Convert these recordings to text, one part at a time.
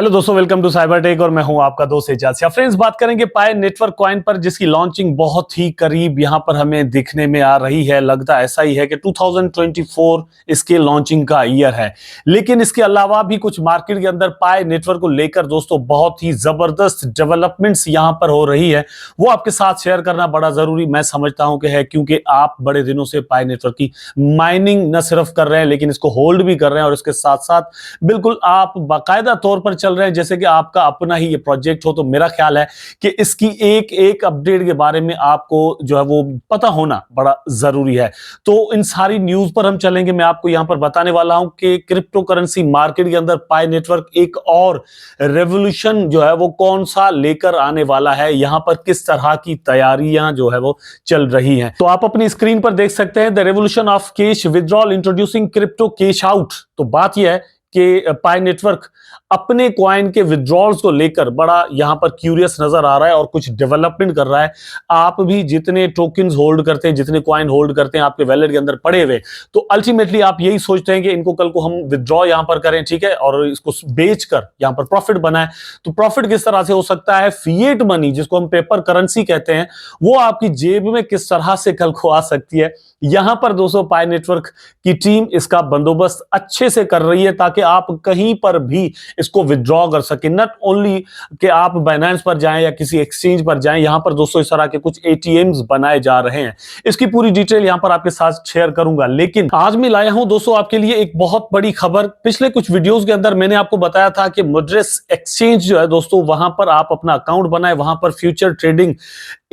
Hello दोस्तों, welcome to cyber tech और मैं हूं आपका दोस्त एजाज। फ्रेंड्स, बात करेंगे पाई नेटवर्क कॉइन पर, जिसकी लॉन्चिंग बहुत ही करीब यहां पर हमें दिखने में आ रही है। लगता ऐसा ही है कि 2024 इसके लॉन्चिंग का ईयर है। लेकिन इसके अलावा भी कुछ मार्केट के अंदर पाई नेटवर्क को लेकर दोस्तों बहुत ही जबरदस्त डेवलपमेंट्स यहां पर हो रही है। वो आपके साथ शेयर करना बड़ा जरूरी मैं समझता हूं कि है, क्योंकि आप बड़े दिनों से पाई नेटवर्क की माइनिंग न सिर्फ कर रहे हैं लेकिन इसको होल्ड भी कर रहे हैं, और इसके साथ साथ बिल्कुल आप बाकायदा तौर पर चल रहे हैं जैसे कि आपका अपना ही ये प्रोजेक्ट हो। तो मेरा ख्याल है कि इसकी एक एक अपडेट के बारे में आपको जो है वो पता होना बड़ा जरूरी है। तो इन सारी न्यूज पर हम चलेंगे। मैं आपको यहां पर बताने वाला हूं कि क्रिप्टो करेंसी मार्केट के अंदर पाई नेटवर्क एक और रेवोल्यूशन जो है वो कौन सा लेकर आने वाला है, यहां पर किस तरह की तैयारियां जो है वो चल रही हैं। तो आप अपनी स्क्रीन पर देख सकते हैं the revolution of cash withdrawal introducing crypto cash out. तो बात यह है कि पाई नेटवर्क अपने कॉइन के विड्रॉल्स को लेकर बड़ा यहां पर क्यूरियस नजर आ रहा है और कुछ डेवलपमेंट कर रहा है। आप भी जितने टोकन्स होल्ड करते हैं, जितने कॉइन होल्ड करते हैं आपके वैलेट के अंदर पड़े हुए, तो अल्टीमेटली आप यही सोचते हैं कि इनको कल को हम विड्रॉ यहां पर करें, ठीक है, और इसको बेचकर यहां पर प्रॉफिट बनाए। तो प्रॉफिट किस तरह से हो सकता है? फिएट मनी, जिसको हम पेपर करेंसी कहते हैं, वो आपकी जेब में किस तरह से कल को आ सकती है। यहां पर दोस्तों पाई नेटवर्क की टीम इसका बंदोबस्त अच्छे से कर रही है ताकि आप कहीं पर भी इसको विड्रॉ कर सके। नॉट ओनली कि आप बाइनेंस पर जाएं या किसी एक्सचेंज पर जाएं, यहां पर दोस्तों इस तरह के कुछ एटीएम्स बनाए जा रहे हैं। इसकी पूरी डिटेल यहां पर आपके साथ शेयर करूंगा। लेकिन आज मैं लाया हूं दोस्तों आपके लिए एक बहुत बड़ी खबर। पिछले कुछ वीडियोस के अंदर मैंने आपको बताया था कि मोड्रेक्स एक्सचेंज जो है दोस्तों, वहां पर आप अपना अकाउंट बनाए, वहां पर फ्यूचर ट्रेडिंग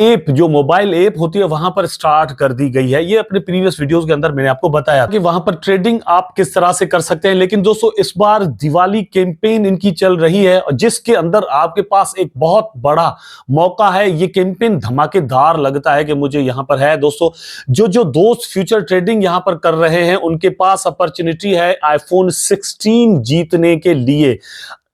ऐप जो मोबाइल ऐप होती है वहां पर स्टार्ट कर दी गई है। ये अपने प्रीवियस वीडियोस के अंदर मैंने आपको बताया कि वहां पर ट्रेडिंग आप किस तरह से कर सकते हैं। लेकिन दोस्तों इस बार दिवाली कैंपेन इनकी चल रही है जिसके अंदर आपके पास एक बहुत बड़ा मौका है। ये कैंपेन धमाकेदार लगता है कि मुझे यहां पर है दोस्तों। जो दोस्त फ्यूचर ट्रेडिंग यहां पर कर रहे हैं उनके पास अपॉर्चुनिटी है आईफोन 16 जीतने के लिए।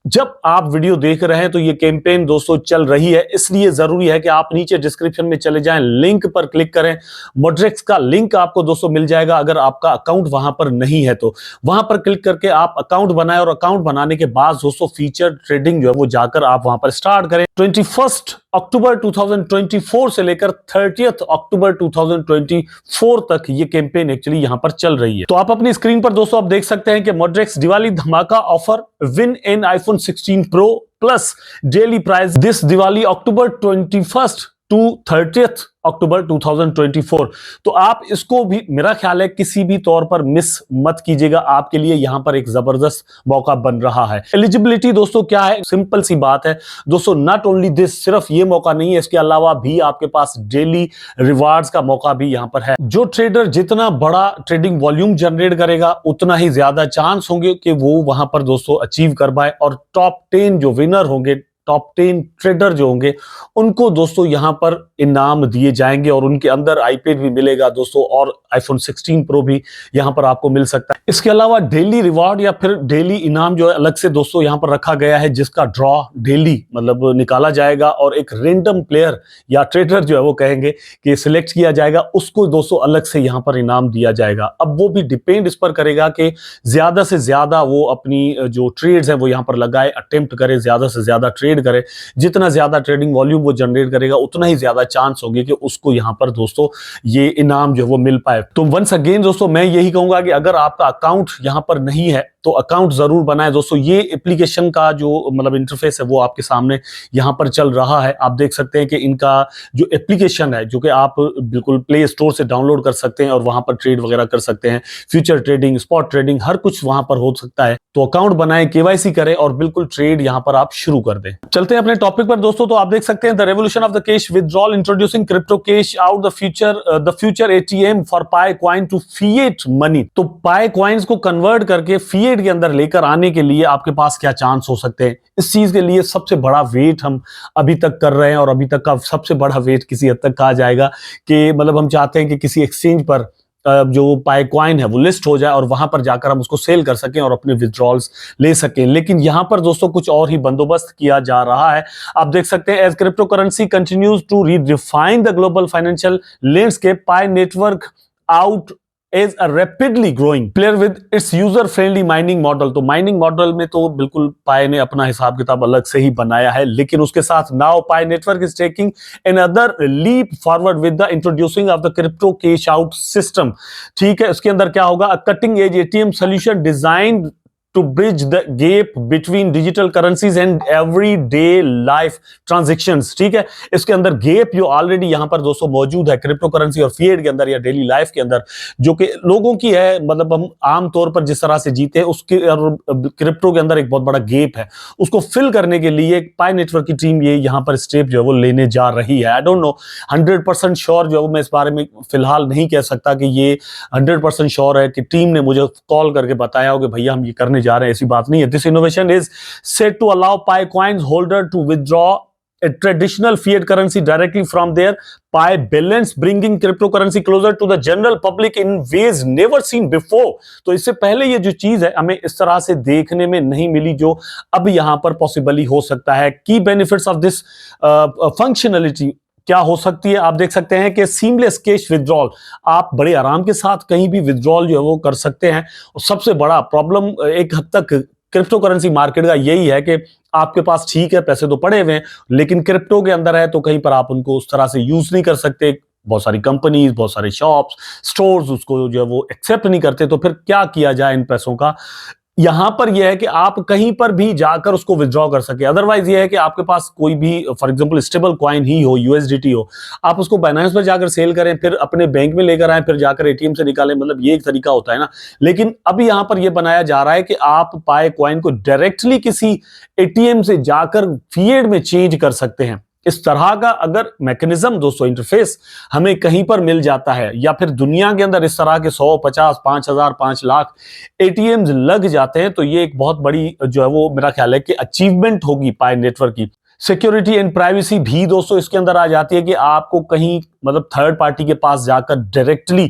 जब आप वीडियो देख रहे हैं तो ये कैंपेन दोस्तों चल रही है, इसलिए जरूरी है कि आप नीचे डिस्क्रिप्शन में चले जाएं, लिंक पर क्लिक करें। मोड्रेक्स का लिंक आपको दोस्तों मिल जाएगा अगर आपका अकाउंट वहां पर नहीं है तो। वहां पर क्लिक करके आप अकाउंट बनाएं और अकाउंट बनाने के बाद दोस्तों फीचर ट्रेडिंग जो है वो जाकर आप वहां पर स्टार्ट करें। 21 अक्टूबर 2024 से लेकर 30 अक्टूबर 2024 तक ये कैंपेन एक्चुअली यहां पर चल रही है। तो आप अपनी स्क्रीन पर दोस्तों आप देख सकते हैं कि मोड्रेक्स दिवाली धमाका offer, win an iPhone 16 pro plus daily price this Diwali October 21 to 30 October 2024। तो आप इसको भी मेरा ख्याल है किसी भी तौर पर मिस मत कीजिएगा। आपके लिए यहां पर एक जबरदस्त मौका बन रहा है। एलिजिबिलिटी दोस्तों क्या है? सिंपल सी बात है दोस्तों, नॉट ओनली दिस, सिर्फ ये मौका नहीं है, इसके अलावा भी आपके पास डेली रिवार्ड्स का मौका भी यहां पर है। जो ट्रेडर जितना बड़ा ट्रेडिंग वॉल्यूम जनरेट करेगा उतना ही ज्यादा चांस होंगे कि वो वहां पर दोस्तों अचीव कर पाए, और टॉप 10 जो विनर होंगे, टॉप 10 ट्रेडर जो होंगे, उनको दोस्तों यहां पर इनाम दिए जाएंगे और उनके अंदर आईपैड भी मिलेगा दोस्तों, और आईफोन 16 प्रो भी यहां पर आपको मिल सकता है। इसके अलावा डेली रिवार्ड या फिर डेली इनाम जो है अलग से दोस्तों यहां पर रखा गया है, जिसका ड्रॉ डेली मतलब निकाला जाएगा और एक रेंडम प्लेयर या ट्रेडर जो है वो कहेंगे कि सिलेक्ट किया जाएगा, उसको दोस्तों अलग से यहां पर इनाम दिया जाएगा। अब वो भी डिपेंड इस पर करेगा कि ज्यादा से ज्यादा वो अपनी जो ट्रेड्स है वो यहां पर लगाए, अटेम्प्ट करे, ज्यादा से ज्यादा ट्रेड करे। जितना ज्यादा ट्रेडिंग वॉल्यूम वो जनरेट करेगा उतना ही ज्यादा चांस होंगे कि उसको यहां पर दोस्तों ये इनाम जो वो मिल पाए। तो वंस अगेन दोस्तों मैं यही कहूंगा कि अगर आपका अकाउंट यहां पर नहीं है तो अकाउंट जरूर बनाएं दोस्तों। ये एप्लीकेशन का जो मतलब इंटरफेस है वो आपके सामने यहां पर चल रहा है। आप देख सकते हैं कि इनका जो एप्लीकेशन है, जो कि आप बिल्कुल प्ले स्टोर से डाउनलोड कर सकते हैं और वहां पर ट्रेड वगैरह कर सकते हैं। फ्यूचर ट्रेडिंग, स्पॉट ट्रेडिंग, हर कुछ वहां पर हो सकता है। तो अकाउंट बनाएं, केवाईसी करें और बिल्कुल ट्रेड यहां पर आप शुरू कर दें। चलते हैं अपने टॉपिक पर दोस्तों। तो आप देख सकते हैं the revolution of the cash withdrawal introducing crypto cash out the future ATM for Pi coin to fiat money. तो पाई कॉइन्स को कन्वर्ट करके फिएट के अंदर लेकर आने के लिए आपके पास क्या चांस हो सकते हैं? इस चीज के लिए सबसे बड़ा वेट हम अभी तक कर रहे हैं, और अभी तक का सबसे बड़ा वेट किसी हद तक कहा जाएगा कि मतलब हम चाहते हैं कि किसी एक्सचेंज पर जो पाई कॉइन है वो लिस्ट हो जाए और वहां पर जाकर हम उसको सेल कर सकें और अपने विड्रॉल्स ले सकें। लेकिन यहां पर दोस्तों कुछ और ही बंदोबस्त किया जा रहा है। आप देख सकते हैं as crypto currency continues to redefine the global financial landscape, Pi network out is a rapidly growing player with its user friendly mining model। तो माइनिंग मॉडल में तो बिल्कुल पाई ने अपना हिसाब किताब अलग से ही बनाया है, लेकिन उसके साथ now Pi network is taking another leap forward with the introducing of the crypto cash out system. ठीक है, इसके अंदर क्या होगा, cutting edge ATM solution design to bridge the gap between digital currencies and everyday life transactions। ठीक है, इसके अंदर गैप जो ऑलरेडी यहां पर दोस्तों मौजूद है क्रिप्टो करेंसी और फिएट के अंदर या डेली लाइफ के अंदर, जो कि लोगों की है, मतलब हम आम तौर पर जिस तरह से जीते हैं उसके और क्रिप्टो के अंदर एक बहुत बड़ा गैप है, उसको फिल करने के लिए पाई नेटवर्क की टीम ये यहां पर स्टेप जो है वो लेने जा रही है। आई डोंट नो 100% श्योर जो है मैं इस बारे में फिलहाल नहीं कह सकता कि ये 100% श्योर है कि टीम ने मुझे कॉल करके बताया हो कि भैया हम ये करने जा रहे हैं, ऐसी बात नहीं है। This innovation is set to allow Pi coins holder to withdraw a traditional fiat currency directly from their Pi balance, bringing cryptocurrency closer to the general public in ways never seen before। तो इससे पहले ये जो चीज है हमें इस तरह से देखने में नहीं मिली जो अब यहां पर पॉसिबली हो सकता है। Key benefits of this functionality क्या हो सकती है, आप देख सकते हैं कि सीमलेस कैश विथड्रॉल, आप बड़े आराम के साथ कहीं भी विथड्रॉल जो है वो कर सकते हैं। और सबसे बड़ा प्रॉब्लम एक हद तक क्रिप्टो करेंसी मार्केट का यही है कि आपके पास ठीक है पैसे तो पड़े हुए हैं, लेकिन क्रिप्टो के अंदर है तो कहीं पर आप उनको उस तरह से यूज नहीं कर सकते। बहुत सारी कंपनीज, बहुत सारे शॉप्स, स्टोर्स उसको जो है वो एक्सेप्ट नहीं करते। तो फिर क्या किया जाए इन पैसों का, यहां पर यह है कि आप कहीं पर भी जाकर उसको विथड्रॉ कर सके। अदरवाइज यह है कि आपके पास कोई भी फॉर एग्जांपल स्टेबल कॉइन ही हो, यूएसडीटी हो, आप उसको बाइनेंस पर जाकर सेल करें, फिर अपने बैंक में लेकर आए, फिर जाकर एटीएम से निकालें, मतलब ये एक तरीका होता है ना। लेकिन अभी यहां पर यह बनाया जा रहा है कि आप पाए कॉइन को डायरेक्टली किसी एटीएम से जाकर फिएट में चेंज कर सकते हैं। इस तरह का अगर मैकेनिज्म दोस्तों, इंटरफेस हमें कहीं पर मिल जाता है, या फिर दुनिया के अंदर इस तरह के 100, 50, 5,000, 5 लाख एटीएम्स लग जाते हैं, तो ये एक बहुत बड़ी जो है वो मेरा ख्याल है कि अचीवमेंट होगी पाई नेटवर्क की। सिक्योरिटी एंड प्राइवेसी भी दोस्तों इसके अंदर आ जाती है कि आपको कहीं मतलब थर्ड पार्टी के पास जाकर डायरेक्टली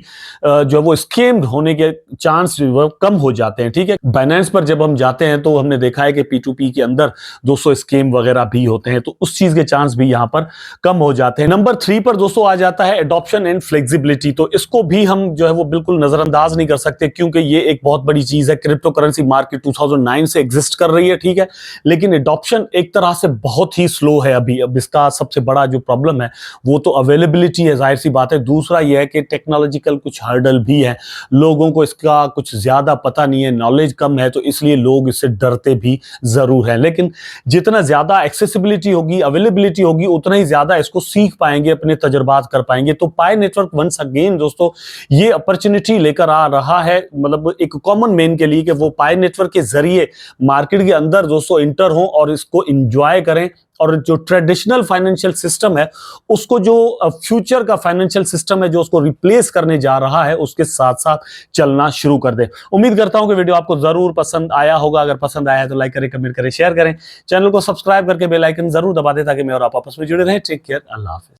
जो वो स्कैम्ड होने के चांस वो कम हो जाते हैं। ठीक है, बाइनेंस पर जब हम जाते हैं तो हमने देखा है कि P2P के अंदर दोस्तों स्कैम वगैरह भी होते हैं, तो उस चीज के चांस भी यहां पर कम हो जाते हैं। नंबर 3 पर दोस्तों आ जाता है एडॉप्शन एंड फ्लेक्सिबिलिटी। तो इसको भी हम जो है वो बिल्कुल नजरअंदाज नहीं कर सकते, क्योंकि ये एक बहुत बड़ी चीज है। क्रिप्टो करेंसी मार्केट 2009 से एग्जिस्ट कर रही है, ठीक है, लेकिन एडॉप्शन एक तरह से बहुत ही स्लो है अभी। अब इसका सबसे बड़ा जो प्रॉब्लम है वो तो अवेलेबिलिटी है, जाहिर सी बात है। दूसरा यह है कि टेक्नोलॉजिकल कुछ हर्डल भी है, लोगों को इसका कुछ ज्यादा पता नहीं है, नॉलेज कम है, तो इसलिए लोग इससे डरते भी जरूर हैं। लेकिन जितना ज्यादा एक्सेसिबिलिटी होगी, अवेलेबिलिटी होगी, उतना ही ज्यादा इसको सीख पाएंगे, अपने तजुर्बात कर पाएंगे। तो पाई नेटवर्क वंस अगेन दोस्तों ये अपॉर्चुनिटी लेकर आ रहा है, मतलब एक कॉमन मैन के लिए, कि वो पाई नेटवर्क के जरिए मार्केट के अंदर दोस्तों इंटर हो और इसको एंजॉय करें, और जो ट्रेडिशनल फाइनेंशियल सिस्टम है उसको, जो फ्यूचर का फाइनेंशियल सिस्टम है जो उसको रिप्लेस करने जा रहा है, उसके साथ साथ चलना शुरू कर दे। उम्मीद करता हूं कि वीडियो आपको जरूर पसंद आया होगा। अगर पसंद आया है तो लाइक करें, कमेंट करें, शेयर करें, चैनल को सब्सक्राइब करके बेल आइकन जरूर दबा दें ताकि मैं और आप आपस में जुड़े रहें। टेक केयर, अल्लाह हाफिज।